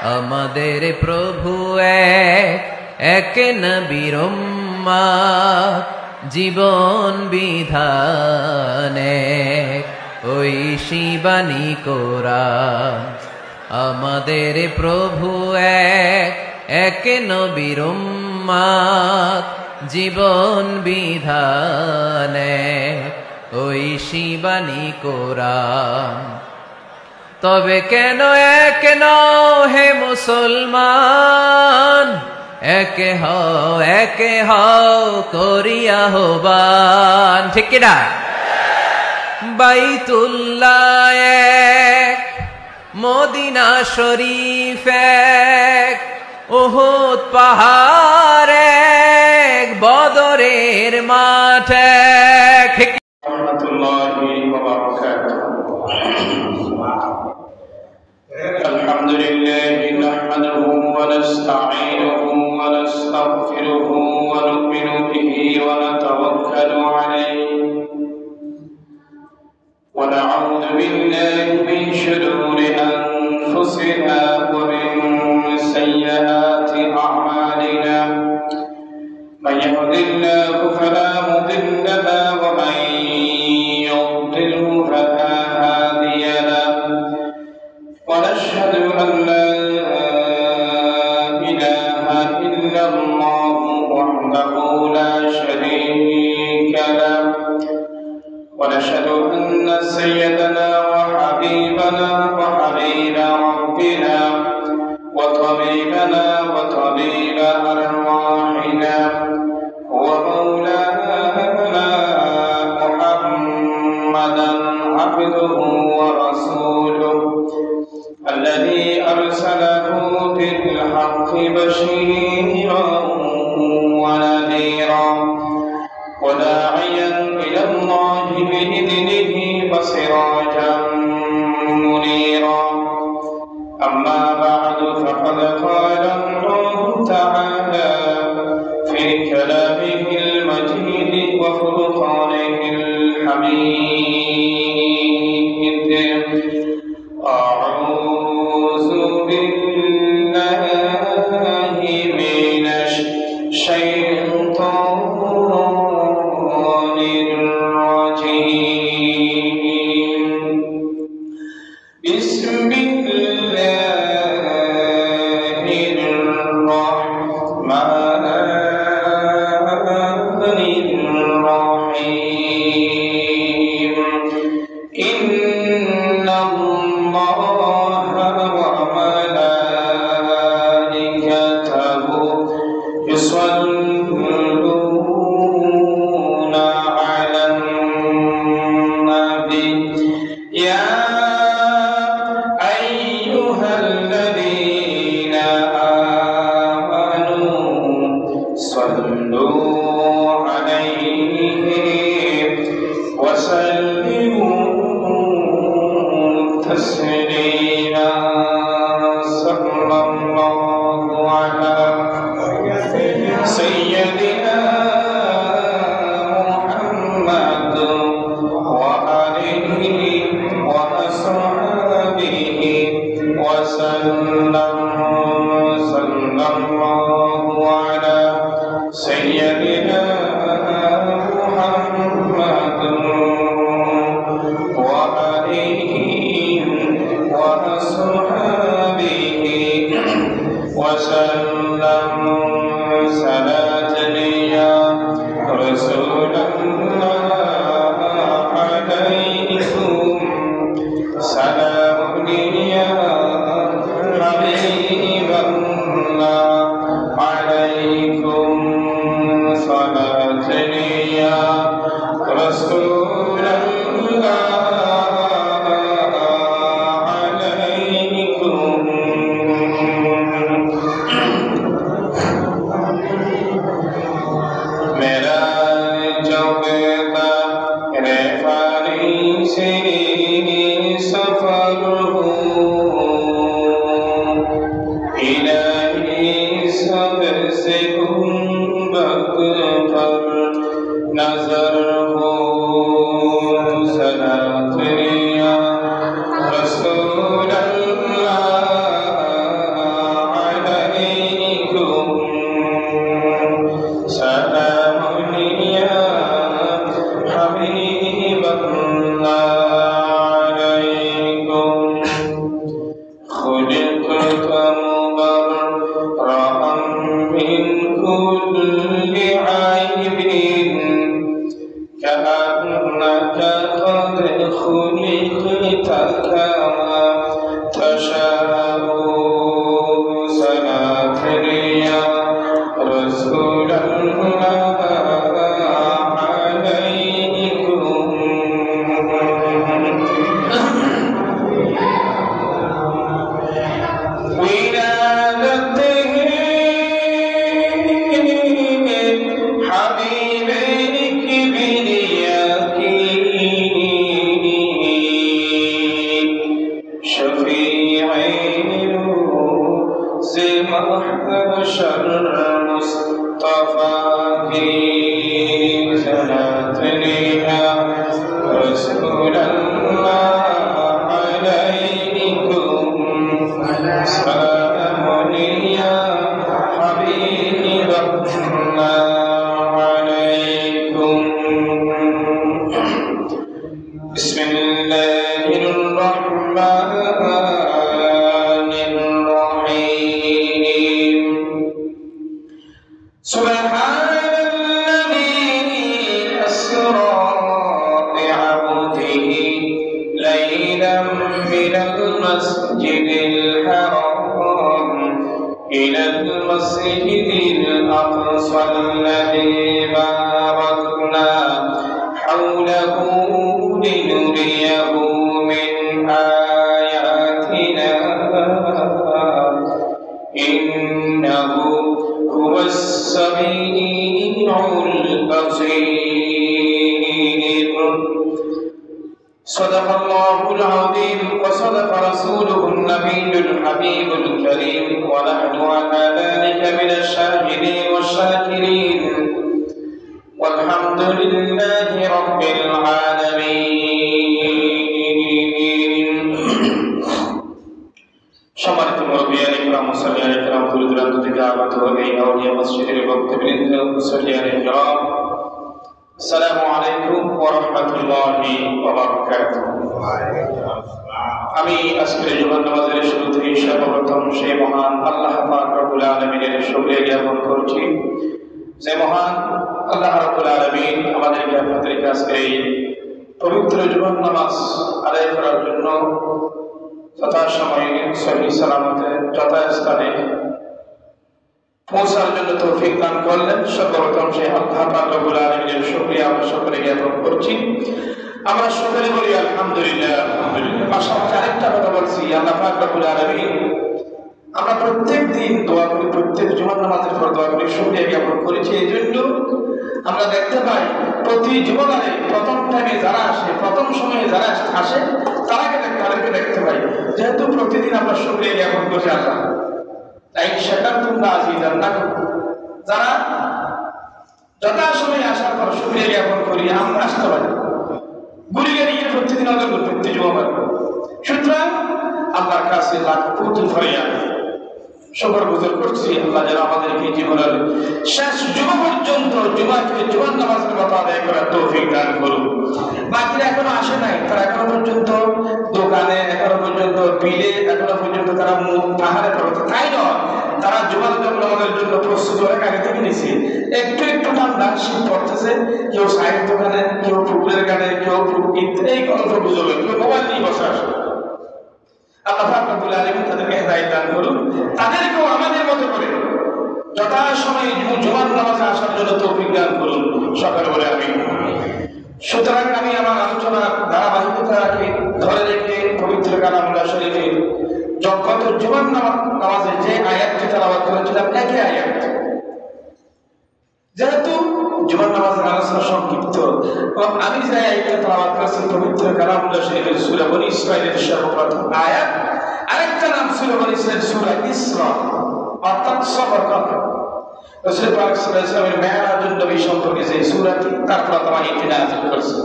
আমাদের প্রভু এক, এক নবীর উম্মত, জীবন বিধানে ওই শিবানী কোরআন। আমাদের প্রভু এক, এক নবীর উম্মত, জীবন বিধানে ওই শিবানী কোরআন। তবে কেন এক নও হে মুসলমান, একে হও করিয়া আহ্বান। ঠিক কিনা? বাইতুল্লাহ এক, মদিনা শরীফ এক, উহুদ পাহাড় এক, বদরের মাঠ এক। الحمد لله نحمده ونستعينه ونستغفره ونؤمن به ونتوكل عليه ونعوذ بالله من شرور أنفسنا ومن سيئات أعمالنا من يهد الله فلا مضل له ومن يضلل فلا هادي له ونشهد أن لا إله إلا الله وحده لا شريك له ونشهد أن سيدنا وحبيبنا وحبيب ربنا وطبيبنا وطبيب أرواحنا ومولانا محمدا عبده ورسوله الذي أرسله بالحق بشيرا ونذيرا وداعيا إلى الله بإذنه وسراجا منيرا. أما بعد فقد قال الله تعالى في كلامه المجيد وفرقانه الحميد: أعوذ بالله من الشيطان الرجيم. بسم الله الرحمن الرحيم. إن الله وملائكته يصلون على النبي يا أيها الذين آمنوا صلوا عليه وسلموا تسليما. صلى الله على سيدنا محمد وآله وأصحابه وسلم. صلى الله على سيدنا محمد وآله وأصحابه وسلم. صلاة يا رسول الله عليكم، سلام يا حبيب الله عليكم، صلاة يا رسول الله عليكم. मेरा जौबेदा रेफानी से सफर हो इलाही सबसे गुंबद पर नजर हो। सलात या रसूल अल्लाह خلقت مبرأ من كل عيب كأنك قد خلقت كما تشاء صلاة يا رسول الله عليكم ولادته حبيبك باليقين شفيعين محشر مصطفى صلاة يا رسول الله عليكم سلام يا حبيب الله عليكم بسم الله الرحمن الرحيم سبحان الذي أسرى بعبده ليلا من المسجد الحرام إلى المسجد الأقصى الذي باركنا حوله لنريه من آياتنا إنه هو السميع البصير صدق الله العظيم وصدق رسوله النبي الحبيب الكريم ونحن على ذلك من الشاهدين والشاكرين والحمد لله رب العالمين সম্মানিত মুরব্বিয়ান ইকরাম মুসল্লিয়ান ইকরাম দূর দূরান্ত থেকে আগত এই আউলিয়া মসজিদের বক্তবৃন্দ মুসল্লিয়ান ইকরাম আসসালামু আলাইকুম ওয়া রাহমাতুল্লাহি ওয়া বারাকাতুহু আমি আজকের জুমার নামাজের শুরুতেই সর্বপ্রথম সেই মহান আল্লাহ পাক রব্বুল আলামিনের শুকরিয়া জ্ঞাপন করছি যে মহান আল্লাহ রব্বুল আলামিন আমাদেরকে আপনাদেরকে আজকে এই পবিত্র জুমার নামাজ আদায় করার জন্য যথাসময়ে সহি সালামতে যথাস্থানে পৌঁছার জন্য তৌফিক দান করলেন। সর্বপ্রথম সেই আল্লাহ পাক রব্বুল আলামিনের শুকরিয়া আমরা সকলে জ্ঞাপন করছি। আমরা সকলে বলি আলহামদুলিল্লাহ আলহামদুলিল্লাহ। পাশাপাশি আরেকটা কথা বলছি, আল্লাহ পাক রব্বুল আলামিন আমরা প্রত্যেক দিন দোয়া করি, প্রত্যেক জুমার নামাজের পর দোয়া করি, শুকরিয়া জ্ঞাপন করেছি। এই জন্য আমরা দেখতে পাই প্রতি জুমারে প্রথম টাইমে যারা আসে, প্রথম সময়ে যারা আসে তাদেরকে দেখতে পাই। যেহেতু প্রতিদিন আমরা শুকরিয়া জ্ঞাপন করি আল্লাহ, তাই শাকারতুম লাযিদান্নাকুম, যারা যথাসময়ে আসার পর শুকরিয়া জ্ঞাপন করি আমরা আসতে পারি। গুলিগারি প্রতিদিন আদর করি, প্রতি জুমার। সুতরাং আল্লাহর কাছে লাখ কোটি ফরিয়াদ শুকর গুজার করছি আল্লাহ যেন আমাদেরকে জীবনের শেষ জুমা পর্যন্ত জুমার নামাজের কথা আদায় করার তৌফিক দান করুন। বাকিরা এখনো আসে নাই, তারা এখনো পর্যন্ত দোকানে, এখনো পর্যন্ত বিলে, এখনো পর্যন্ত তারা মুখ পাহাড়ে পড়তে, তাই নয় তারা জুমার নামাজের জন্য প্রস্তুত অনেক আগে থেকে নিছে। একটু একটু ঠান্ডা শীত পড়তেছে, কেউ চায়ের দোকানে, কেউ পুকুরের গানে, কেউ এই গল্প গুজবে, কেউ মোবাইল নিয়ে বসে আসে। আল্লাহ পাক রব্বুল আলামিন তাদেরকে হেদায়েত দান করুন, তাদেরকেও আমাদের মতো করে যথাসময়ে জুমার নামাজে আসার জন্য তৌফিক দান করুন। সকলে বলে আমিন। সুতরাং আমি আমার আলোচনার ধারাবাহিকতাকে ধরে রেখে পবিত্র কালামুল্লাহ শরীফের গত জুমার নামাজে যে আয়াতটি তেলাওয়াত করেছিলাম, একই আয়াত। যেহেতু জুমার নামাজের আলোচনা সংক্ষিপ্ত, আমি যে আয়াতটা তেলাওয়াত করেছি পবিত্র কালামুল্লাহ শরীফের সূরা বনী ইসরাঈলের সর্বপ্রথম আয়াত, আরেকটা নাম সূরা বনী ইসরাঈল সূরা ইসরা, অর্থাৎ সফর কথা। রাসূল পাক সাল্লাল্লাহু আলাইহি ওয়াসাল্লামের মেরাজুন নবী সম্পর্কে যে সূরাটি তার প্রথম আয়াতটি নাযিল করেছে।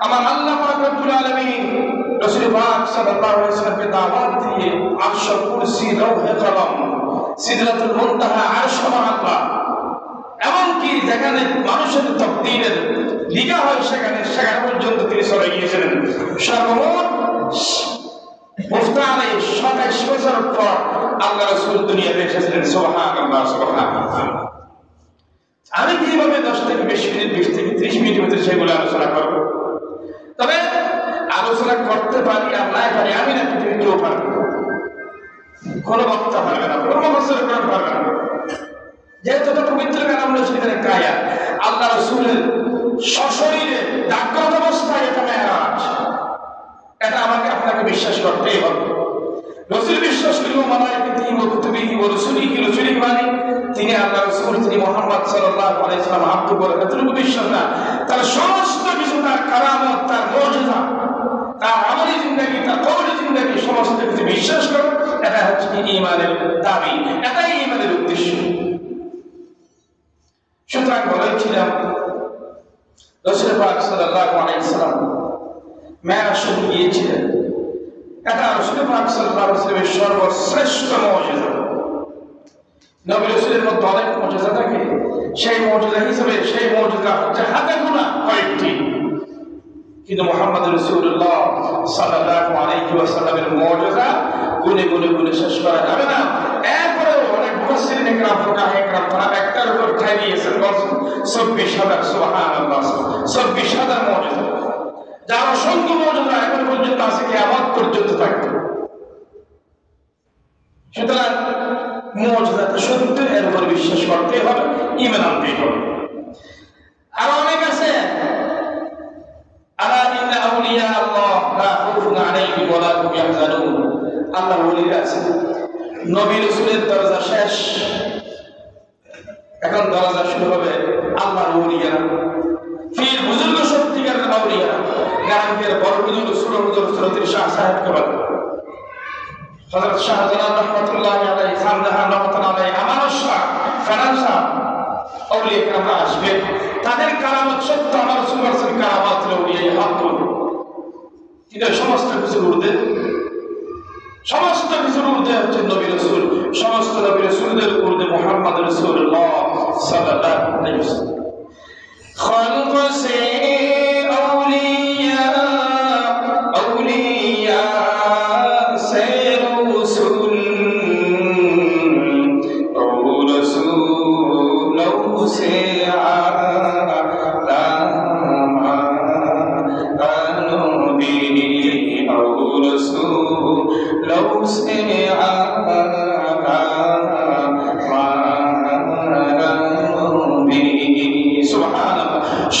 আমার আল্লাহ পাক রব্বুল আলামিন রাসূল পাক সাল্লাল্লাহু আলাইহি ওয়াসাল্লামকে দাওয়াত দিয়ে আরশ, কুরসি, লৌহে কলম, সিদরাতুল মুনতাহা, আরশ আল্লাহ, এমনকি যেখানে মানুষের তাকদীরের লিখা হয় সেখানে পর্যন্ত তিনি চলে গিয়েছিলেন। সর্বমোট মুফতা আলাইহিস 27 বছর পর আল্লাহ রাসূল দুনিয়াতে এসেছিলেন। সুবহানাল্লাহ সুবহানাল্লাহ। আমি কিভাবে 10 থেকে 20 মিনিট 20 থেকে 30 মিনিটের ভিতরে সেগুলো আলোচনা করব? তবে আলোচনা করতে পারি আর নাই পারি আমি না, পৃথিবীর কেউ পারবে না, কোনো বক্তা পারবে না, কোনো মুফাসসির পারবে না। যেহেতু এটা পবিত্র কালাম সেখানে কায়া আল্লাহ রাসূলের সশরীরে জাগ্রত অবস্থায় এটা মেরাজ, এটা আমাকে আপনাকে বিশ্বাস করতেই হবে। রাসূল বিশ্বাস করলেও মালায়েকাতিহি ওয়া কুতুবিহি ওয়া রুসুলিহি, রসুলিহি মানে তিনি আল্লাহ রাসূল, তিনি মুহাম্মদ সাল্লাল্লাহু আলাইহি ওয়াসাল্লাম আব্দু ওয়া রাসূলুহু, এতটুকু বিশ্বাস না, তার সমস্ত কিছু, তার কারামত, তার মুজিজা, তার আমলি জিন্দেগি, তার কওলি জিন্দেগি, সমস্ত কিছু বিশ্বাস করো। এটা হচ্ছে ঈমানের দাবি, এটাই ঈমানের উদ্দেশ্য। সুতরাং বলেছিলাম রাসূল পাক সাল্লাল্লাহু আলাইহি ওয়াসাল্লাম মেরাজ শুরু গিয়েছিলেন। এটা রাসূল পাক সাল্লাল্লাহু আলাইহি ওয়াসাল্লামের সর্বশ্রেষ্ঠ মুজিজা। নবী রাসূলের মধ্যে অনেক মুজিজা থাকে, সেই মুজিজা হিসেবে সেই মুজিজা হচ্ছে হাতে গোনা কয়েকটি, কিন্তু মুহাম্মদ রাসূলুল্লাহ সাল্লাল্লাহু আলাইহি ওয়াসাল্লামের মুজিজা গুনে গুনে গুনে শেষ করা যাবে না। এরপরে অনেক মুফাসসিরিন ইকরাম, ফুকাহা ইকরাম তারা একটার উপর ঠাই দিয়েছেন, বলছেন 24,000। সুবহানাল্লাহ, 24,000 মুজিজা, যার অসংখ্য মুজিজা এখন পর্যন্ত আছে, কিয়ামত পর্যন্ত থাকবে। সুতরাং মুজিজাটা সত্য, এর উপর বিশ্বাস করতে হবে, ঈমান আনতে হবে। আর অনেক আছে, আলা ইন্না আউলিয়া আল্লাহ লা খাউফুন আলাইহিম ওয়া লা হুম ইয়াহজানুন। আল্লাহর ওলিরা আছে, নবী রাসূলের দরজা শেষ, এখন দরজা শুরু হবে আল্লাহর ওলিয়া, পীর বুজুর্গ সত্যিকারের আউলিয়া, গাঙ্গের বড় বুজুর্গ সুরতুল শাহ সাহেবকে বলে হযরত শাহজালাল রাহমাতুল্লাহি আলাইহি, খানদাহান রাহমাতুল্লাহি আলাইহি, আমানত শাহ, ফারান শাহ, আউলিয়া কেরামরা আসবে, তাদের কারামত সত্য আমার রাসূলের কারামত আউলিয়া হক। কিন্তু সমস্ত কিছুর ঊর্ধ্বে, সমস্ত কিছুর ঊর্ধ্বে হচ্ছে নবী রাসূল, সমস্ত নবী রাসূলদের ঊর্ধ্বে মুহাম্মদ রাসূলুল্লাহ সাল্লাল্লাহু আলাইহি ওয়াসাল্লাম। খালক সে আউলিয়া, আউলিয়া সে রাসূল, ও রাসূল সে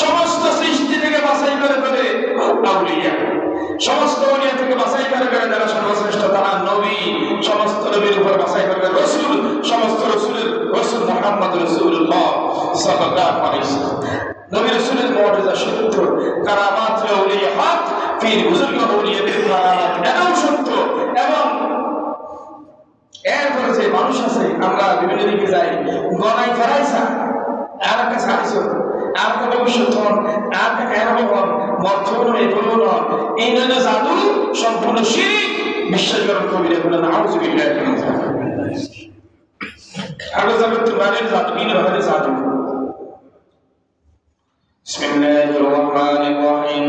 সমস্ত সৃষ্টি থেকে বাছাই করে করে আউলিয়া, সমস্ত আউলিয়া থেকে বাছাই করে করে যারা সর্বশ্রেষ্ঠ তারা নবী, সমস্ত নবীর উপর বাছাই করে করে রাসূল, সমস্ত রাসূলের রাসূল মুহাম্মদ রাসূলুল্লাহ সাল্লাল্লাহু আলাইহি ওয়াসাল্লাম। নবী রাসূলের মুজিজা সত্য, কারামাত আউলিয়া হক, পীর বুজুর্গ আউলিয়াদের কারামাত এটাও সত্য। এবং এরপরে যে মানুষ আছে, আমরা বিভিন্ন দিকে যাই, গনাই ফেরাইছা আর একটা সারিস, আর একটা ভবিষ্যৎ হন, আর একটা কেরাম হন, মর্থন এগুলো নন, এই নয় জাদু সম্পূর্ণ শিরক। বিশ্বাস করেন কবিরা বলেন আউযুবিল্লাহি মিনাশ শাইতানির রাজিম। আরো জাগত বাড়ির জাদু, ইন বাড়ির জাদু। বিসমিল্লাহির রহমানির রহিম।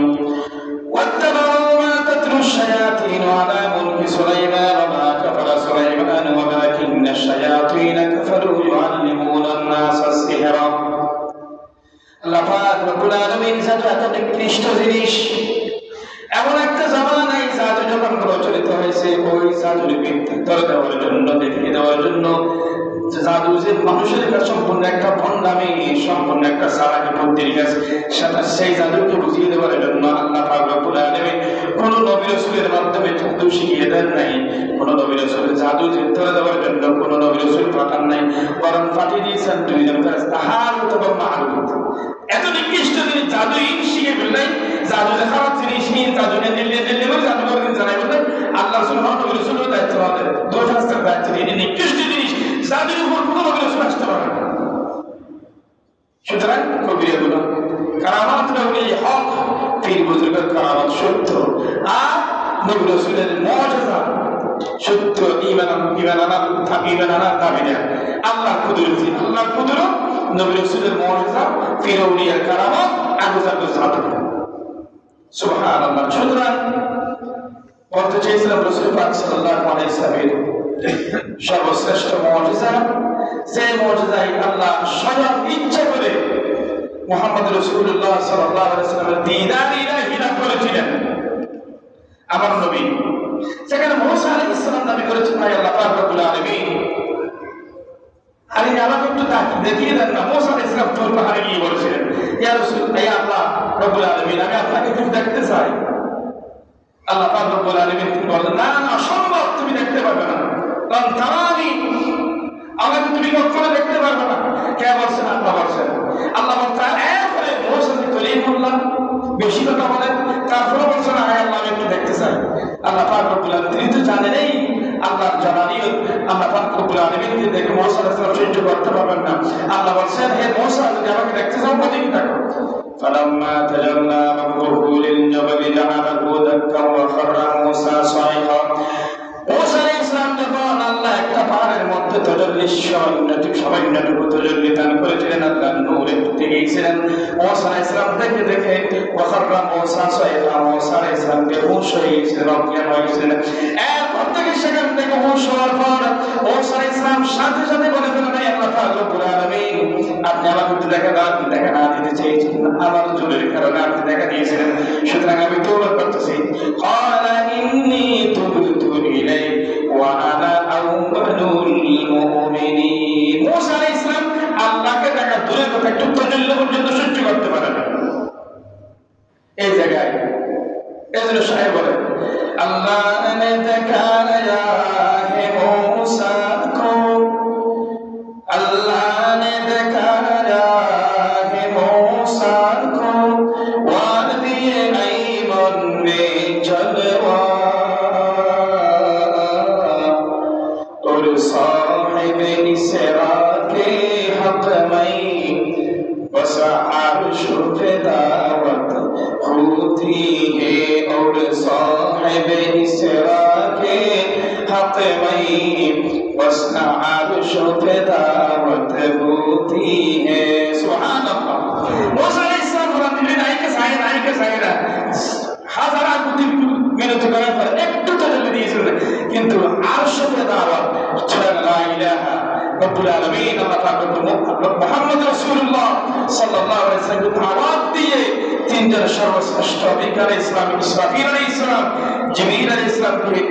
واتبعوا ما تتلو الشياطين على ملك سليمان وما كفر سليمان ولكن الشياطين كفروا يعلمون الناس السحر। আল্লাহ পাক রব্বুল আলামিন জাদু এত নিকৃষ্ট জিনিস, এমন একটা জামানায় জাদু যখন প্রচলিত হয়েছে, ওই জাদুর বিকৃতর দেওয়ার জন্য, দেখিয়ে দেওয়ার জন্য, জাদু যে মানুষের কাছে সম্পূর্ণ একটা ভণ্ডামি, সম্পূর্ণ একটা চালাকি বুদ্ধির কাছে, সেই জাদুকে বুঝিয়ে দেওয়ার জন্য আল্লাহ পাক রব্বুল আলামিন কোন নবী রাসূলের মাধ্যমে জাদু শিখিয়ে দেন নাই, কোন নবী রাসূলের জাদু ধরে দেওয়ার জন্য কোন নবী রাসূল পাঠান নাই, বরং পাঠিয়ে দিয়েছেন দুইজন ফেরেশতা, হারুত এবং মারুত। এত নিকৃষ্ট জিনিস জাদু শিখে ফেললেন, জাদু যে খারাপ জিনিস, জাদু দিল্লি দিল্লি করে জাদু করে জানাই বললেন আল্লাহ সুবহানাহু নবী রাসূলের দায়িত্ব হবে, দোষ শাস্তির দায়িত্ব নিয়ে নিকৃষ্ট জিনিস জাদুর উপর কোনো নবী রাসূল আসতে পারে না। সুতরাং কবিরা গুলো কারামাত আউলিয়া হক, পীর বুজুর্গের কারামাত সত্য, আর নবী রাসূলের মুজিজা সত্য। ঈমান আনার দাবিদার আল্লাহর কুদরত, আল্লাহর কুদরত, নবী রাসূলের মুজিজা, পীর আউলিয়ার কারামাত, আবু জারদের জাদু। সুবহানাল্লাহ। সুতরাং বলতে চেয়েছিলাম রাসূল পাক সাল্লাল্লাহু আলাইহি ওয়াসাল্লামের সর্বশ্রেষ্ঠ মুজিজা, যে মুজিজাই আল্লাহ স্বয়ং ইচ্ছা করে মুহাম্মদ রাসূলুল্লাহ সাল্লাল্লাহু আলাইহি ওয়াসাল্লামের দিদার ইলাহি লাভ করেছিলেন আমার নবী। সেখানে মুসা আলাইহিস সালাম দাবি করেছেন, ভাই আল্লাহ পাক রব্বুল আলামিন আরে আমাকে একটু দেখিয়ে দেন না। মুসা আলাইহিস সালাম তুর পাহাড়ে গিয়ে বলেছিলেন, ইয়া রাসূল, ইয়া আল্লাহ রব্বুল আলামিন, আমি আপনাকে একটু দেখতে চাই। আল্লাহ পাক রব্বুল আলামিন বললেন, না না, অসম্ভব, তুমি দেখতে পারবে না। কারণ তারানি, আমাকে তুমি কখনো দেখতে পারবে না। কে বলছেন? আল্লাহ বলছেন। আল্লাহ বলছেন এরপরে মুসাকে কলিমুল্লাহ বেশি কথা বলেন, তারপরে বলছেন আয় আল্লাহ আমি একটু দেখতে চাই। আল্লাহ পাক রব্বুল আলামিন তিনি তো জানেনই আল্লাহর জালালিয়ত। আল্লাহ পাক রব্বুল আলামিনকে দেখে মুসা আলাইহিস সালাম সহ্য করতে পারবেন না। আল্লাহ বলছেন, হে মুসা, যদি আমাকে দেখতে চাও বলেই থাকো। فلما تجلى ربه للجبل جعله دكا وخر موسى صعقا। মুসা আলাইহিস সালাম যখন আল্লাহ একটা পাহাড়ের মধ্যে তজল্লি সামান্যটুকু তজল্লি দান করেছিলেন, আল্লাহ নূর একটু গিয়েছিলেন। মুসা আলাইহিস সালাম দেখে দেখে ওয়াখার মুসা সাইকা, মুসা আলাইহিস সালাম বেহুশ হয়ে গেছিলেন, অজ্ঞান হয়ে গেছিলেন। এরপর থেকে সেখান থেকে হুঁশ হওয়ার পর মুসা আলাইহিস সালাম সাথে সাথে বলে ফেলেন, আল্লাহ পাক রব্বুল আলামিন আপনি আমাকে একটু দেখা না দিতে চেয়েছিলেন, আমার জুলের কারণে আপনি দেখা দিয়েছিলেন, সুতরাং আমি তওবা করতেছি। ক্বালা ইন্নী তুবতু ইলাইক ওয়া আনা আউয়ালুল মুমিনিন। মুসা আলাইহিস সালাম আল্লাহকে দেখা দূরের কথা একটু তজল্লি পর্যন্ত সহ্য করতে পারেন না। এই জায়গায় এজন্য শায়ের বলেন, আল্লাহ নে দেখা ইয়া হে মুসা কো, আল্লাহ নে দেখা ইয়া হে মুসা কো, ওয়াদি আইমন মে জলওয়া और साहिब इसरा के हक में बस आर्श पे दावत होती है, और साहिब इसरा के हक में बस आर्श पे दावत होती है। सुभान अल्लाह। मूसा अलैहिस सलाम বলেন, নাই কে সাইরা হাজার কোটি মিনতি করার পর একটু তজল্লি দিয়েছিলেন, কিন্তু আরশে দাওয়াত লা ইলাহা রব্বুল আলামিন আল্লাহ পাক মুহাম্মদ রাসূলুল্লাহ সাল্লাল্লাহু আলাইহি ওয়াসাল্লাম দাওয়াত দিয়ে তিনজন সর্বশ্রেষ্ঠ বিজ্ঞান ইসলামিক ইসরাফিল আলাইহিস সালাম, জিবরিল আলাইহিস সালামকে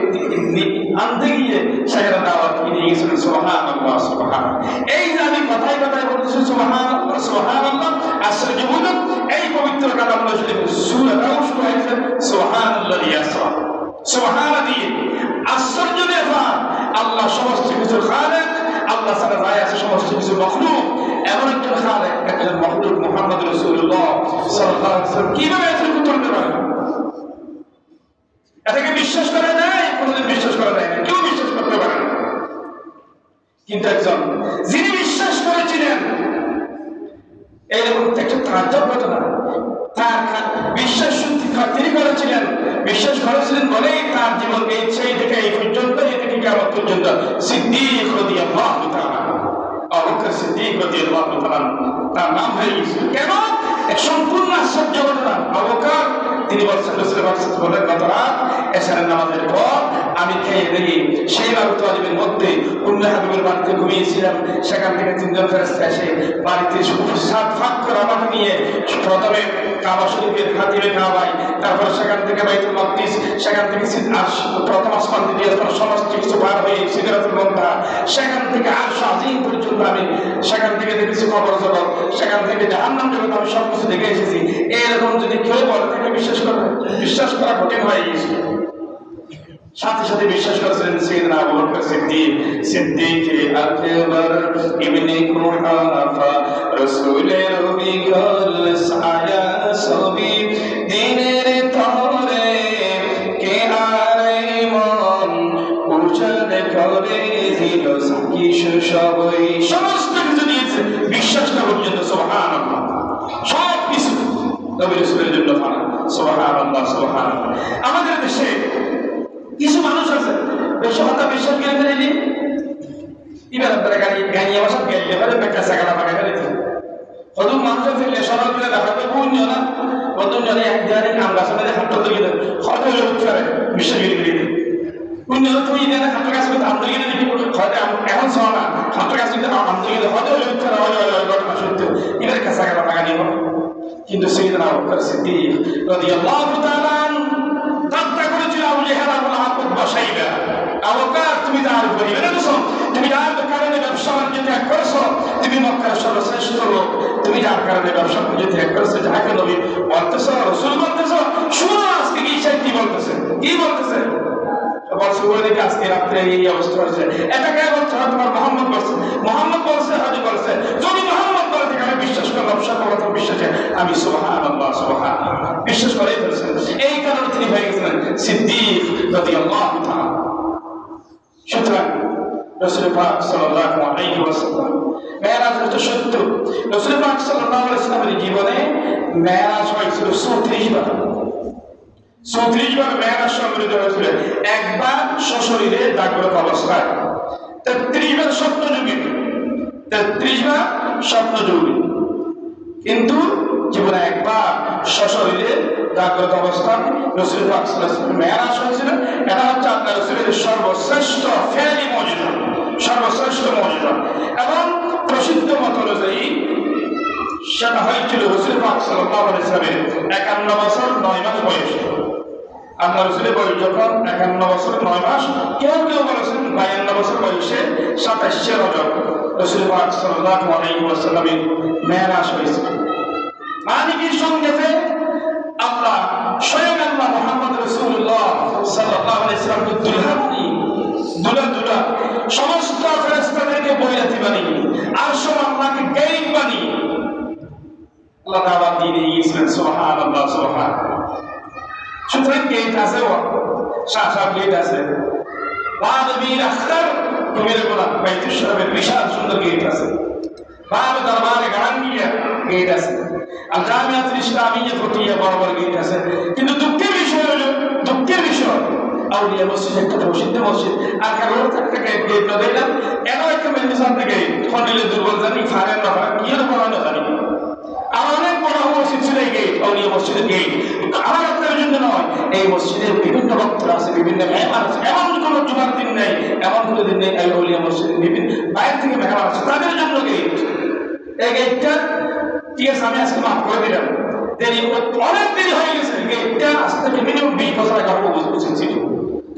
আনতে গিয়ে সেখানে দাওয়াত দিয়ে গেছিলেন। সুবহানাল্লাহ সুবহানাল্লাহ। এই যে আমি কথায় কথায় বলতেছি সুবহানাল্লাহ সুবহানাল্লাহ, আশ্চর্যজনক এই পবিত্র কালামুল্লাহ শরীফ সূরাটাও শুরু হয়েছে সুবহানাল্লাহি ইয়াসরা। সুবহান দিয়ে আশ্চর্য ব্যাপার, আল্লাহ সমস্ত কিছুর খালেক, আল্লাহ ছাড়া নাই আছে সমস্ত কিছু মখলুক। এমন একজন খালেক, একজন মখলুক মুহাম্মদ রাসূলুল্লাহ সাল্লাল্লাহু আলাইহি ওয়াসাল্লাম কিভাবে এতটুকু তুলতে পারে? এটাকে বিশ্বাস করে নাই, কোনোদিন বিশ্বাস করে নাই, কেউ বিশ্বাস করতে পারে না। কিন্তু একজন যিনি বিশ্বাস করেছিলেন, এইরকম একটা তাজ্জব ঘটনা, তার বিশ্বাস তিনি করেছিলেন, বিশ্বাস করেছিলেন বলেই তার জীবন এই সেই থেকে এই পর্যন্ত, এই থেকে কিয়ামত পর্যন্ত সিদ্দিক রাদিয়াল্লাহু তাআলা, আবু বকর সিদ্দিক রাদিয়াল্লাহু তাআলা তার নাম হয়ে গেছে। কেন? এক সম্পূর্ণ আশ্চর্য ঘটনা। আবু বকর তিনি বলছেন, রাসূলের গত রাত এশারের নামাজের পর আমি খেয়ে দেখি সেই আবু তালিবের মধ্যে উম্মে হাবিবের বাড়িতে ঘুমিয়েছিলাম। সেখান থেকে তিনজন ফেরেশতা এসে বাড়িতে সাত ফাঁক করে আমাকে নিয়ে প্রথমে কাবা শরীফের খাতিরে কাবায়, তারপর সেখান থেকে বাইতুল মাকদিস, সেখান থেকে প্রথম আসমান দ্বিতীয় আসমান সমস্ত কিছু পার হয়ে সিদরাতুল মুনতাহা, সেখান থেকে আরশ আজিম পর্যন্ত আমি সেখান থেকে দেখেছি কবর জগৎ, সেখান থেকে জাহান্নাম জগৎ, আমি সব কিছু দেখে এসেছি। এরকম যদি কেউ বলে তাকে বিশ্বাস করা কঠিন হয়ে গেছে। সাথে সাথে বিশ্বাস করেছিলেন সাইয়েদনা আবু বকর সিদ্দিক আকবর ইবনে কুহাফা, রাসূলের বিগল ছায়া ছবি দিনের তরে কে আরে মন উজাড় করে দিল কিছু সবই, সমস্ত কিছু দিয়েছে বিশ্বাস করা পর্যন্ত। সুবহানাল্লাহ। সব কিছু নবী রাসূলের জন্য ফানা। সুবহানাল্লাহ সুবহানাল্লাহ। আমাদের দেশে কিছু মানুষ আছে বেশি কথা বিশ্বাস করে ফেলেনি, এবার তারা গাড়ি আমার সব গেলে এবারে বেটা সাগানা পাকা ফেলেছে, কত মানুষের ফেলে সরল করে দেখাতে কোন না কত জনে এক জায়গায় নাম গাছটা দেখাতে তো গিয়ে কত হলে উঠছে বিশ্ববিদ্যালয়ে কোন জনে তুমি এখানে হাত কাজ করতে আমরা গিয়ে দেখি হয়তো এখন শোনা না হাত কাজ করতে আমরা গিয়ে হয়তো হলে উঠছে ঘটনা সত্য এবার কাছে গেল টাকা নিব কিন্তু সাইয়েদনা আবু বকর সিদ্দিক রাদিয়াল্লাহু তাআলা তাত্তা করেছিল আবু জাহেল আবু লাহাব বসাইবা আবু বকর তুমি তার উপরে না তো তুমি যার কারণে ব্যবসা বাণিজ্য ত্যাগ করেছো তুমি মক্কার সর্বশ্রেষ্ঠ লোক তুমি যার কারণে ব্যবসা বাণিজ্য ত্যাগ করেছো যাকে নবী বলতেছো রাসূল বলতেছো শুনো আজকে কি কি বলতেছে বলছে বলে দেখি আজকে রাত্রে এই অবস্থা হয়েছে এটা কে বলছে তোমার মোহাম্মদ বলছে হাজি বলছে যদি মোহাম্মদ বলে থেকে আমি বিশ্বাস করলাম সর্বপ্রথম বিশ্বাসে আমি সুবহানাল্লাহ বিশ্বাস করেই ফেলছেন এই কারণে তিনি হয়ে গেছিলেন সিদ্দিক রাদিয়াল্লাহু তাআলা। সুতরাং রাসূল পাক সাল্লাল্লাহু আলাইহি ওয়াসাল্লাম মেরাজ হচ্ছে সত্য। রাসূল পাক সাল্লাল্লাহু আলাইহি ওয়াসাল্লামের জীবনে মেরাজ হয়েছিল 34 বার। 34 বার মেরাজ সংঘটিত হয়েছিল। একবার সশরীরে জাগ্রত অবস্থায়, 33 বার স্বপ্নযোগী, 33 বার স্বপ্নযোগী, কিন্তু জীবনে একবার সশরীরে জাগ্রত অবস্থায় রাসূল পাক সাল্লাল্লাহু আলাইহি ওয়াসাল্লাম মেরাজ হয়েছিল। এটা হচ্ছে আপনার রাসূলের সর্বশ্রেষ্ঠ ফেলি মুজিজা, সর্বশ্রেষ্ঠ মুজিজা। এবং প্রসিদ্ধ মত অনুযায়ী সেটা হয়েছিল রাসূল পাক সাল্লাল্লাহু আলাইহি ওয়াসাল্লামের 51 বছর 9 মাস বয়সে। আপনার রাসূলের বয়স যখন 51 বছর 9 মাস, কেউ বলেছেন 52 বছর বয়সে 27 রজব রাসূল পাক সাল্লাল্লাহু আলাইহি ওয়াসাল্লামের মেরাজ হয়েছিল। মালিকের সঙ্গেতে আল্লাহ স্বয়ং আল্লাহ মুহাম্মদ রাসূলুল্লাহ সাল্লাল্লাহু আলাইহি ওয়াসাল্লামকে দুলা সমস্ত ফেরেশতাদেরকে বৈরাতি বানিয়ে আরশ আল্লাহকে গায়ব বানিয়ে আল্লাহ দাওয়াত দিয়ে দিয়েছিলেন। সুবহানাল্লাহ সুবহানাল্লাহ। সুতরাং গেট আছে, শাহ গেট আছে, বাদবীর আখতার কবির গোলা বাইতুল শরীফের বিশাল সুন্দর গেট আছে, বাব দরবারে গাঙ্গিয়া গেট আছে, আর জামিয়াতুল ইসলামিয়া ফটিয়া বড় বড় গেট আছে। কিন্তু দুঃখের বিষয় হলো আউলিয়া মসজিদ একটা প্রসিদ্ধ মসজিদ, আর কারোর একটা গেট না দিলাম এমন একটা মেডিসিন থেকে খন্ডিলে দুর্বল জানি ফারেন না কি হলো পড়ানো জানি। আমার অনেক বড় মসজিদ ছিল এই গেট, আউলিয়া মসজিদের গেট। আমার আপনার জন্য নয়, এই মসজিদের বিভিন্ন বক্তরা আছে, বিভিন্ন মেহমান আছে। এমন কোনো জুমার দিন নেই, এমন কোনো দিন নেই আউলিয়া মসজিদের বিভিন্ন বাইরে থেকে মেহমান আছে, তাদের জন্য গেট। এই গেটটা ঠিক আছে, আমি আজকে মাফ করে দিলাম, অনেক দেরি হয়ে গেছে। গেটটা আজ থেকে মিনিমাম 20 বছর আগে বুঝেছিল,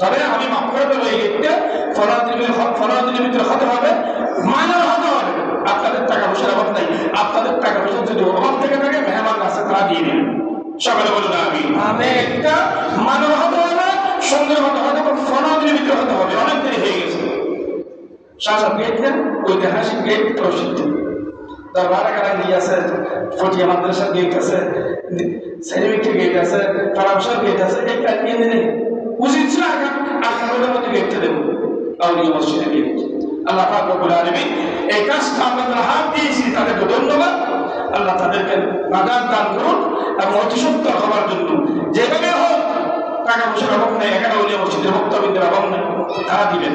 তবে আমি মাফ করে দেবো। এই গেটটা 15 দিনের ভিতরে হতে হবে, মাইনার হতে হবে। আপনাদের টাকা পয়সার অভাব নাই, আপনাদের টাকা পয়সা যদি অভাব থেকে থাকে মেহমান আছে তারা দিয়ে দিন। সকালে বলুন আমি একটা মাইনার হতে হবে, সুন্দর হতে হবে, 15 দিনের ভিতরে হতে হবে। অনেক দেরি হয়ে গেছে। শাসক গেট ঐতিহাসিক গেট প্রসিদ্ধ। দরবারে গাঙ্গি আছে, ফটিয়া মাদ্রাসার গেট আছে, সেরিমিকের গেট আছে, ফারামসার গেট আছে। একটা নিয়ে দিলে উচিত ছিল আখানোর মধ্যে গেটটা দেবো আউলিয়া মসজিদের গেট। আল্লাহ পাক রব্বুল আলামিন এই কাজটা আমাদের হাত দিয়েছি, তাদেরকে ধন্যবাদ। আল্লাহ তাদেরকে নাজাত দান করুন এবং অতি সত্তর হওয়ার জন্য যেভাবে হোক, টাকা পয়সার অভাব নেই, এখানে আউলিয়া মসজিদের বক্তব্যের অভাব নেই, তারা দিবেন।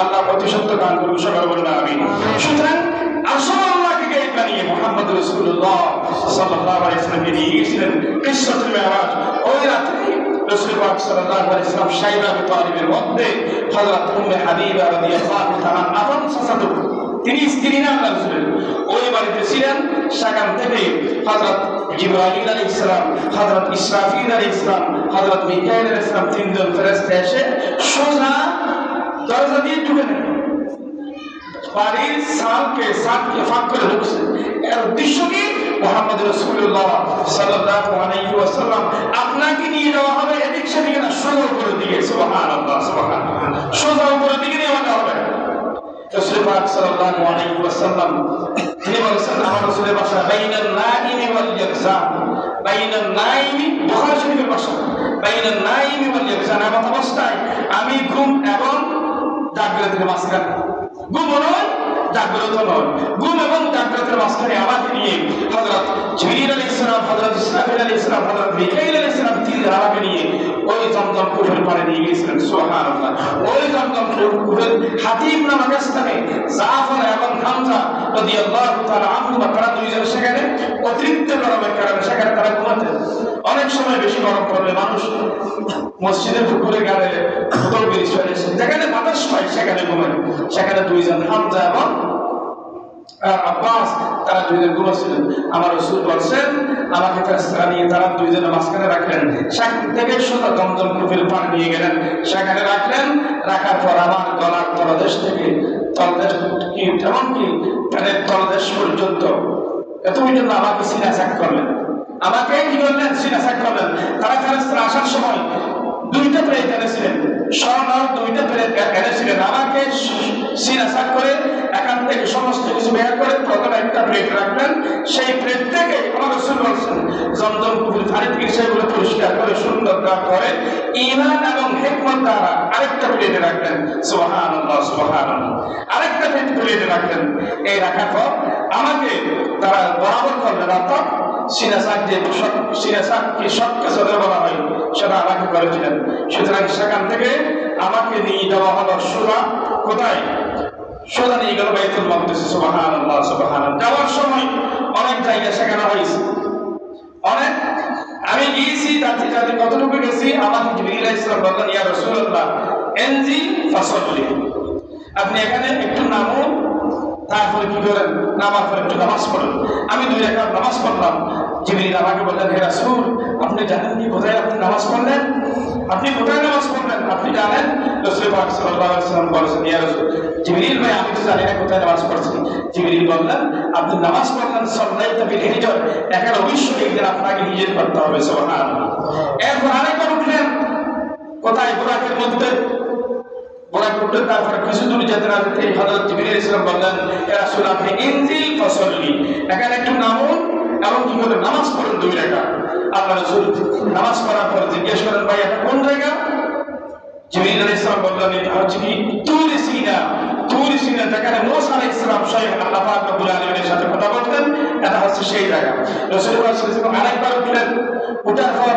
আল্লাহ অতি সত্তর দান করুন, সকাল বলুন আমিন। সুতরাং আসল আল্লাহকে গায়ব বানিয়ে মুহাম্মদ রাসূলুল্লাহ সাল্লাল্লাহু আলাইহি ওয়াসাল্লামকে নিয়ে গিয়েছিলেন কিসসাতুল মিরাজ। ওই রাতে রাসূল পাক সাল্লাল্লাহু আলাইহি ওয়াসাল্লাম সাইবা বিনতে তালিবের মধ্যে হযরত উম্মে হাবিবা রাদিয়াল্লাহু তাআলা আপন সাসাতো, তিনি স্ত্রী না আল্লাহ রাসূলের, ওই বাড়িতে ছিলেন। সেখান থেকে হযরত জিবরাইল আলাইহিস সালাম, হযরত ইসরাফিল আলাইহিস সালাম, হযরত মিকাইল আলাইহিস সালাম তিনজন ফেরেশতা এসে সোজা দরজা দিয়ে ঢুকে গেলেন। বাড়ির সালকে ফাঁক করে ঢুকছে। এর উদ্দেশ্য কি? মুহাম্মদ রাসূলুল্লাহ সাল্লাল্লাহু আলাইহি ওয়াসাল্লাম আপনাকে নিয়ে যাওয়া হবে এদিক সেদিকে না, সোজা উপরের দিকে। সুবহানাল্লাহ সুবহানাল্লাহ। সোজা উপরের দিকে নিয়ে যাওয়া হবে। রাসূল পাক সাল্লাল্লাহু আলাইহি ওয়াসাল্লাম তিনি বলেছেন, আমার রাসূলের ভাষা বাইনান নাইমি ওয়াল ইয়াকসান। বাইনান নাইমি বুখারী শরীফের ভাষা, বাইনান নাইমি ওয়াল ইয়াকসান। এমন অবস্থায় আমি ঘুম এবং জাগ্রতের মাঝখানে, ঘুম নয় জাগ্রত নয়, ঘুম এবং জাগ্রতের মাঝখানে আমাকে নিয়ে হযরত জিবরিল আলাইহিস সালাম, হযরত ইসরাফিল আলাইহিস সালাম, হযরত মিকাইল আলাইহিস সালাম তিন আমাকে নিয়ে ওই জমজম কুফের পাড়ে নিয়ে গিয়েছিলেন। সুবহানাল্লাহ। ওই জমজম কুফের হাতিম নামক স্থানে জাফর এবং হামজা রাদিয়াল্লাহু তাআলা আনহুমা তারা দুইজন সেখানে সময় বেশি গরম পড়লে মানুষ মসজিদের পুকুরে গাড়ে বোতল ব্রিজ ফেলে, যেখানে বাতাস পায় সেখানে ঘুমায়। সেখানে দুইজন হামজা এবং আব্বাস তারা দুইজন ঘুমাচ্ছিলেন। আমার রাসূল বলছেন আমাকে ফেরেশতারা নিয়ে তারা দুইজনের মাঝখানে রাখলেন, সেখান থেকে সোজা দমদম কূপের পানি নিয়ে গেলেন, সেখানে রাখলেন। রাখার পর আমার গলার তলদেশ থেকে তলদেশ কি এমনকি প্যানের তলদেশ পর্যন্ত এতই জন্য আমাকে সিনাচাক করলেন, আমাকে কি করলেন? সিনাচাক করলেন। তারা ফেরেশতারা আসার সময় দুইটা প্লেট এনেছিলেন, স্বর্ণর দুইটা প্লেট এনেছিলেন। আমাকে সিনাচাক করে এখান থেকে সমস্ত কিছু বের করে প্রথমে একটা প্লেট রাখলেন। সেই প্লেট থেকে আমার রাসূল বলছেন জমজম কূপের পানি থেকে সেগুলো পরিষ্কার করে সুন্দর করে ঈমান এবং হিকমত দ্বারা আরেকটা প্লেটে রাখলেন। সুবহানাল্লাহ সুবহানাল্লাহ। আরেকটা প্লেটে রাখলেন। এই রাখার পর আমাকে তারা বরাবর করলেন, অর্থাৎ সিনাচাক যে সিনাচাক কি সবকে সদর বলা হয় সেটা আমাকে করেছিলেন। সুতরাং সেখান থেকে আমাকে নিয়ে যাওয়া হলো সোজা কোথায়? সোজা নিয়ে গেল বাইতুল মাকদিস। সুবহানাল্লাহ সুবহানাল্লাহ। যাওয়ার সময় অনেক জায়গা শেখানো হয়েছে, অনেক আমি গিয়েছি তাতে যাতে কতটুকু গেছি আমাকে জিবরিল আলাইহিস সালাম বললেন ইয়া রাসূলুল্লাহ ইনজি ফাসাল্লি, আপনি এখানে একটু নামুন, তারপরে কি করেন? নামার পরে একটু নামাজ পড়েন। আমি 2 রাকাত নামাজ পড়লাম। জিবরিল আমাকে বললেন হে রাসূল আপনি জানেন কি কোথায় আপনি নামাজ পড়লেন? আপনি কোথায় নামাজ পড়লেন আপনি জানেন? রাসূল পাক সাল্লাল্লাহু আলাইহি ওয়াসাল্লাম বলেছেন ইয়া রাসূল, জিবরিল ভাই আমি তো জানি না কোথায় নামাজ পড়ছি। জিবরিল বললেন আপনি নামাজ পড়লেন সাল্লাইতা বিল হিজর, এখন অবশ্যই একদিন আপনাকে হিজরত করতে হবে। সুবহানাল্লাহ। এরপর আরেকবার উঠলেন কোথায়? বুরাকের মধ্যে। বুরাক উঠলেন, তারপরে কিছু দূর যেতে না যেতে হযরত জিবরিল আলাইহিস সালাম বললেন ইয়া রাসূল আপনি ইনজিল ফাসাল্লি, এখানে একটু নামুন এবং কি করে নামাজ পড়েন 2 রাকাত। আল্লাহ রাসূল নামাজ পড়ার পর জিজ্ঞেস করেন ভাই এটা কোন জায়গা? জিবরিল আলাইহিস সালাম বললেন এটা হচ্ছে কি তুর সিনা। তুর সিনা যেখানে মুসা আলাইহিস সালাম স্বয়ং আল্লাহ পাক রব্বুল আলামিনের সাথে কথা বলতেন, এটা হচ্ছে সেই জায়গা। রাসূলুল্লাহ সাল্লাল্লাহু আলাইহি ওয়াসাল্লাম আরেকবার উঠলেন, উঠার পর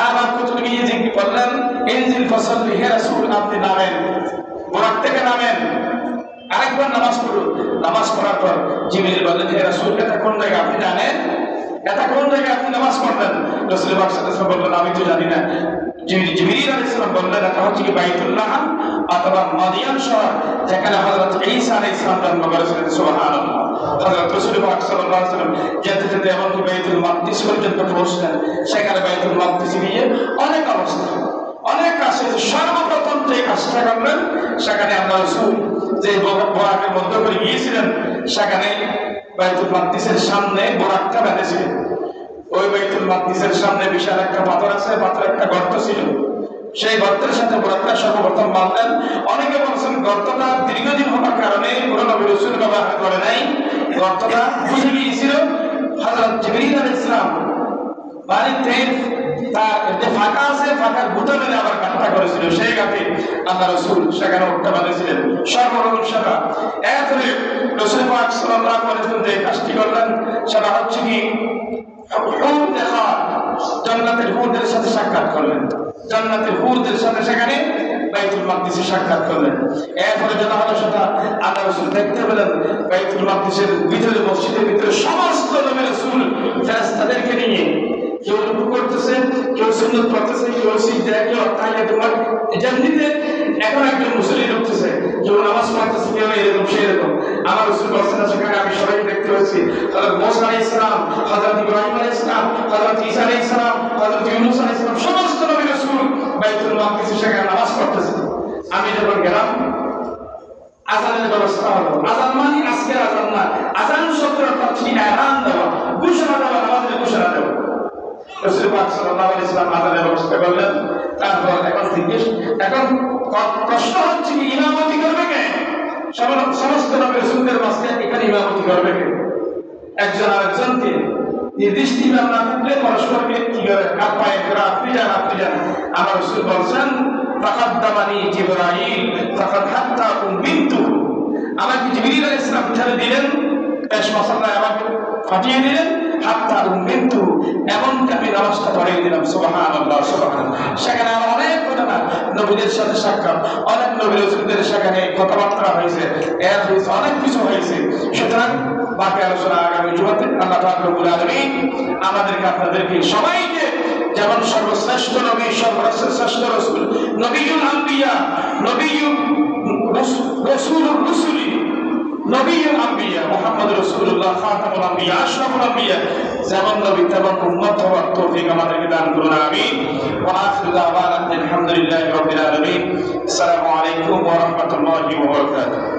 আবার কোথাও গিয়ে জিজ্ঞেস করলেন ইনজিল ফাসাল্লি, হে রাসূল আপনি নামেন, বুরাক থেকে নামেন, আরেকবার নামাজ পড়ুন। নামাজ পড়ার পর জিবরিল বললেন হে রাসূল এটা কোন জায়গা আপনি জানেন? এটা কোন জায়গায় আপনি নামাজ পড়লেন? রাসূল পাক সাল্লাল্লাহু আলাইহি ওয়াসাল্লাম বললেন আমি তো জানি না। জিবরিল আলাইহিস সালাম বললেন এটা হচ্ছে কি বাইতুল্লাহ অথবা মাদিয়ান শহর, যেখানে হযরত ঈসা আলাইহিস সালাম জন্ম করেছিলেন। সুবহানাল্লাহ। হযরত রাসূল পাক সাল্লাল্লাহু আলাইহি ওয়াসাল্লাম যেতে যেতে এমনকি বাইতুল মাকদিস পর্যন্ত পৌঁছলেন। সেখানে বাইতুল মাকদিসে গিয়ে অনেক অবস্থা, অনেক কাজ। সর্বপ্রথম যে কাজটা করলেন সেখানে আল্লাহ রাসূল যে বোরাকের মধ্যে করে গিয়েছিলেন, সেখানে বাইতুল মাকদিসের সামনে বোরাকটা বেঁধেছিলেন। ওই বাইতুল মাকদিসের সামনে বিশাল একটা পাথর আছে, পাথরের একটা গর্ত ছিল। সেই গর্তের সাথে বোরাকটা সর্বপ্রথম বাঁধলেন। অনেকে বলছেন গর্তটা দীর্ঘদিন হওয়ার কারণে কোনো নবী রাসূল ব্যবহার করে নাই, গর্তটা বুঝে গিয়েছিল। হযরত জিবরিল আলাইহিস সালাম বাড়িতে তার যে ফাঁকা আছে ফাঁকার বুটা মেলে আবার গাঁথা করেছিল, সেই গাঁথে আল্লাহ রাসূল সেখানে উঠতে বাঁধেছিলেন সর্বপ্রথম সেটা। এরপরে রাসূল পাক সাল্লাল্লাহু আলাইহি ওয়াসাল্লাম যে কাজটি করলেন সেটা হচ্ছে কি হুর দেখা, জান্নাতের হুরদের সাথে সাক্ষাৎ করলেন। জান্নাতের হুরদের সাথে সেখানে বাইতুল মাকদিসে সাক্ষাৎ করলেন। এরপরে যেটা হলো সেটা আল্লাহ রাসূল দেখতে পেলেন বাইতুল মাকদিসের ভিতরে, মসজিদের ভিতরে সমস্ত নবী রাসূল ফেরেশতাদেরকে নিয়ে কেউ রুকু করতেছে, কেউ সুন্নত পড়তেছে, কেউ সিজদা, কেউ তাহিয়াত। তোমার যেমনিতে এখন একজন মুসল্লি ঢুকতেছে, কেউ নামাজ পড়তেছে, কেউ এরকম সেরকম। আমার রাসূল বলছেন সেখানে আমি সবাই দেখতে পাচ্ছি হযরত মুসা আলাইহিস সালাম, হযরত ইব্রাহিম আলাইহিস সালাম, হযরত ঈসা আলাইহিস সালাম, হযরত ইউনূস আলাইহিস সালাম, সমস্ত নবী রাসূল বাইতুল মাকদিসে সেখানে নামাজ পড়তেছে। আমি যখন গেলাম আযানের ব্যবস্থা হলো। আযান মানে আজকের আযান না, আযান শব্দের অর্থ হচ্ছে এলান দেওয়া, ঘোষণা দেওয়া, নামাজের ঘোষণা দেওয়া। রাসূল পাক সাল্লাল্লাহু আলাইহি ওয়াসাল্লাম আযানের ব্যবস্থা করলেন। তারপর এখন প্রশ্ন হচ্ছে কি ইমামতি করবে কে? সমস্ত নবী রাসূলদের মাঝখানে এখানে ইমামতি করবে কে? একজন আরেকজনকে নির্দিষ্ট ইমাম না থাকলে পরস্পরকে কি করে হাত পায়ে ধরে আপনি যান আপনি যান। আমার রাসূল বলছেন তাকাদ্দামানি জিবরাইল ফাকাদ হাত্তা উমিনতু, আমাকে জিবরিল আলাইহিস সালাম উঠালে দিলেন, পেশ মাসাল্লাহ আমাকে ফাটিয়ে দিলেন, হাত্তা উমিনতু, এমনকি আমি নামাজটা পড়িয়ে দিলাম। সুবহানাল্লাহ সুবহানাল্লাহ। সেখানে আমার অনেক ঘটনা, নবীদের সাথে সাক্ষাৎ, অনেক নবী রাসূলদের সেখানে কথাবার্তা হয়েছে, এর হয়েছে অনেক কিছু হয়েছে। সুতরাং বাকি আলোচনা আগামী জুমাতে আল্লাহ পাক রব্বুল আলামিন আমাদেরকে আপনাদেরকে সবাইকে যেমন সর্বশ্রেষ্ঠ নবী, সর্বশ্রেষ্ঠ রাসূল, নবিয়ুল আম্বিয়া, রাসূলুর রাসূলি, নবিয়ুল আম্বিয়া মুহাম্মদ রাসূলুল্লাহ খাতামুল আম্বিয়া আশরাফুল আম্বিয়া, যেমন নবী তেমন উম্মত হওয়ার তৌফিক আমাদেরকে দান করুন, আমিন। ওয়া আখিরু দাওয়ানা আলহামদুলিল্লাহি রাব্বিল আলামিন। আসসালামু আলাইকুম ওয়া রাহমাতুল্লাহি ওয়া বারাকাতুহু।